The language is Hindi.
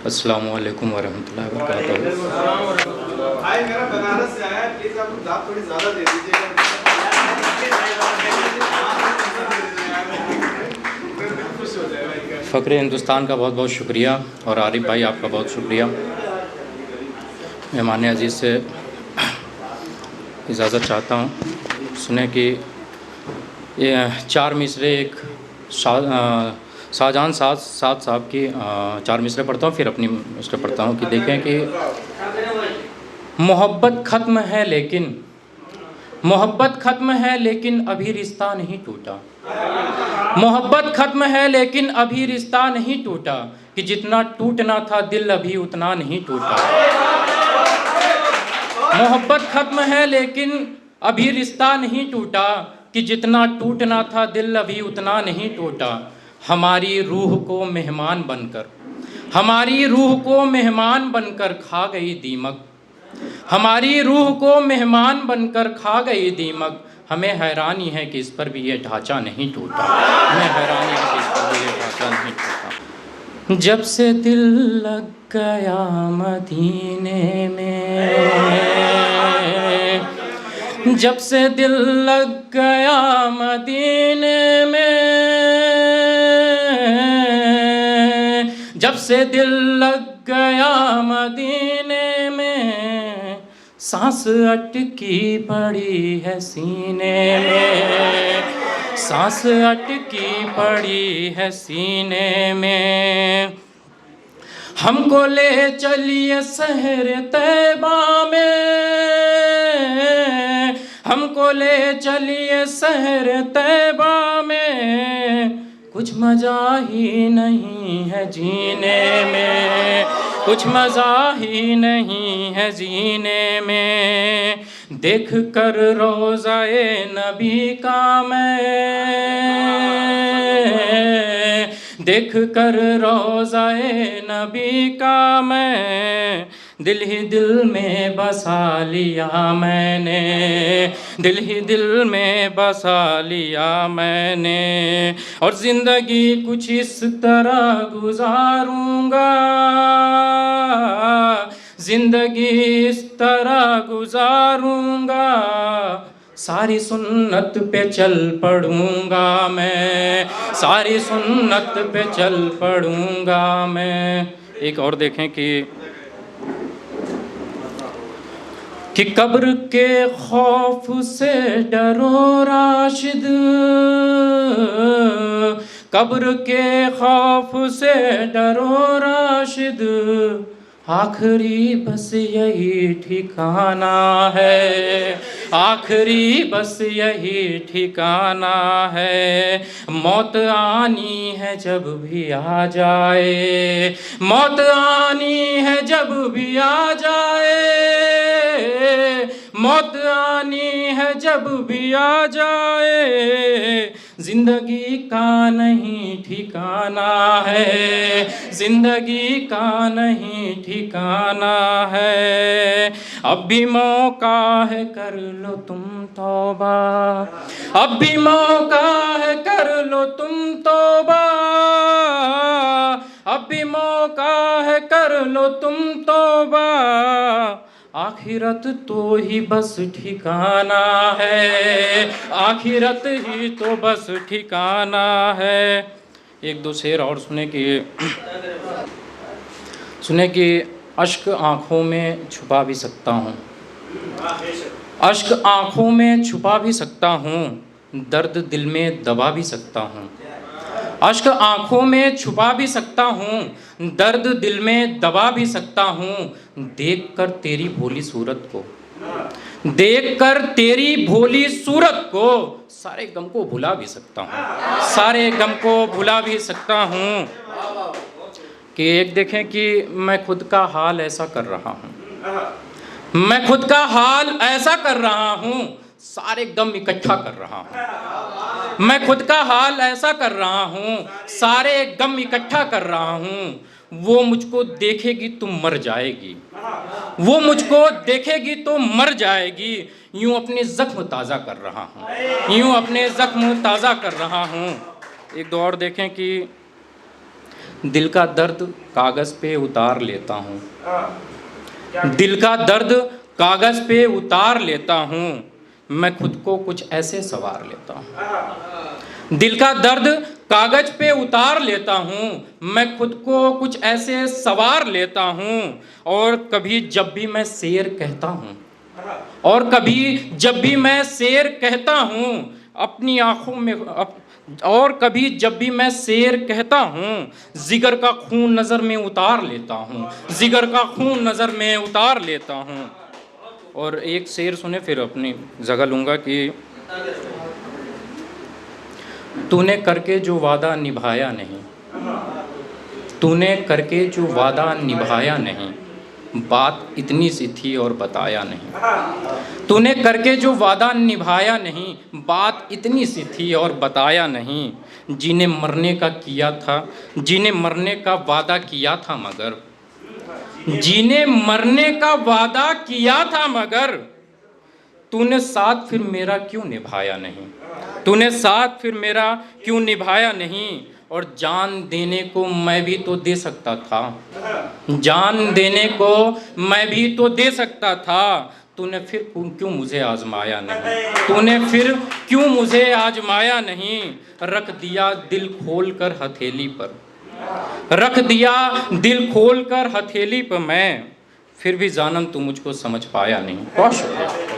अस्सलामु अलैकुम वरहमतुल्लाहि वबरकातुहू। भाई मेरा बनारस से आया है, प्लीज आप दाब थोड़ी ज्यादा दे दीजिएगा। खुश हो जाए भाई। फ़क्र हिंदुस्तान का बहुत बहुत शुक्रिया और आरिफ भाई आपका बहुत शुक्रिया। मेहमान अज़ीज़ से इजाज़त चाहता हूँ। सुने कि ये चार मिसरे एक शाहजहां साद साहब की चार मिसरे पढ़ता हूँ, फिर अपनी मिसरे पढ़ता हूँ कि देखें कि मोहब्बत ख़त्म है लेकिन अभी रिश्ता नहीं टूटा। मोहब्बत ख़त्म है लेकिन अभी रिश्ता नहीं टूटा, कि जितना टूटना था दिल अभी उतना नहीं टूटा। मोहब्बत ख़त्म है लेकिन अभी रिश्ता नहीं टूटा, कि जितना टूटना था दिल अभी उतना नहीं टूटा। हमारी रूह को मेहमान बनकर खा गई दीमक। हमारी रूह को मेहमान बनकर खा गई दीमक। हमें हैरानी है कि इस पर भी ये ढांचा नहीं टूटा। जब से दिल लग गया मदीने में, जब से दिल लग गया मदीने में, जब से दिल लग गया मदीने में, सांस अटकी पड़ी है सीने में, सांस अटकी पड़ी है सीने में। हमको ले चलिए शहर तैबा में, हमको ले चलिए शहर तैबा में, कुछ मज़ा ही नहीं है जीने में, कुछ मज़ा ही नहीं है जीने में। देख कर रोज़ाए नबी का मैं, देख कर रोज़ाए नबी का मैं, दिल ही दिल में बसा लिया मैंने, दिल ही दिल में बसा लिया मैंने। और ज़िंदगी कुछ इस तरह गुजारूंगा, ज़िंदगी इस तरह गुजारूंगा, सारी सुन्नत पे चल पड़ूंगा मैं, सारी सुन्नत पे चल पड़ूंगा मैं। एक और देखें कि कब्र के खौफ से डरो राशिद, कब्र के खौफ से डरो राशिद, आखिरी बस यही ठिकाना है, आखिरी बस यही ठिकाना है। मौत आनी है जब भी आ जाए, मौत आनी है जब भी आ जाए, मौत आनी है जब भी आ जाए। जिंदगी का नहीं ठिकाना है, जिंदगी का नहीं ठिकाना है। अब भी मौका है कर लो तुम तौबा, अब भी मौका है कर लो तुम तौबा, अब भी मौका है कर लो तुम तौबा। आखिरत तो ही बस ठिकाना है, आखिरत ही तो बस ठिकाना है। एक दो शेर और सुने कि अश्क आँखों में छुपा भी सकता हूँ, अश्क आँखों में छुपा भी सकता हूँ, दर्द दिल में दबा भी सकता हूँ। अश्क आँखों में छुपा भी सकता हूँ, दर्द दिल में दबा भी सकता हूँ। देख कर तेरी भोली सूरत को, देख कर तेरी भोली सूरत को, सारे गम को भुला भी सकता हूँ, सारे गम को भुला भी सकता हूँ। कि एक देखें कि मैं खुद का हाल ऐसा कर रहा हूँ, मैं खुद का हाल ऐसा कर रहा हूँ, सारे गम इकट्ठा कर रहा हूँ। मैं खुद का हाल ऐसा कर रहा हूँ, सारे गम इकट्ठा कर रहा हूँ। वो मुझको देखेगी तो मर जाएगी, वो मुझको देखेगी तो मर जाएगी। यूँ अपने ज़ख्म ताज़ा कर रहा हूँ, यूँ अपने ज़ख्म ताज़ा कर रहा हूँ। एक दो और देखें कि दिल का दर्द कागज़ पे उतार लेता हूँ, दिल का दर्द कागज़ पे उतार लेता हूँ, मैं खुद को कुछ ऐसे सवार लेता हूँ। दिल का दर्द कागज़ पे उतार लेता हूँ, मैं खुद को कुछ ऐसे सवार लेता हूँ। और कभी जब भी मैं शेर कहता हूँ, और कभी जब भी मैं शेर कहता हूँ अपनी आँखों में और कभी जब भी मैं शेर कहता हूँ, जिगर का खून नज़र में उतार लेता हूँ, जिगर का खून नज़र में उतार लेता हूँ। और एक शेर सुने फिर अपनी जगह लूँगा कि तूने करके जो वादा निभाया नहीं, तूने करके जो वादा निभाया नहीं, बात इतनी सी थी और बताया नहीं। तूने करके जो वादा निभाया नहीं, बात इतनी सी थी और बताया नहीं। जीने मरने का किया था, जीने मरने का वादा किया था मगर, जीने मरने का वादा किया था मगर, तूने साथ फिर मेरा क्यों निभाया नहीं, तूने साथ फिर मेरा क्यों निभाया नहीं। और जान देने को मैं भी तो दे सकता था, जान देने को मैं भी तो दे सकता था, तूने फिर क्यों मुझे आजमाया नहीं, तूने फिर क्यों मुझे आजमाया नहीं। रख दिया दिल खोल कर हथेली पर, रख दिया दिल खोल कर हथेली पर मैं, फिर भी जानम तू मुझको समझ पाया नहीं। बहुत शुक्रिया।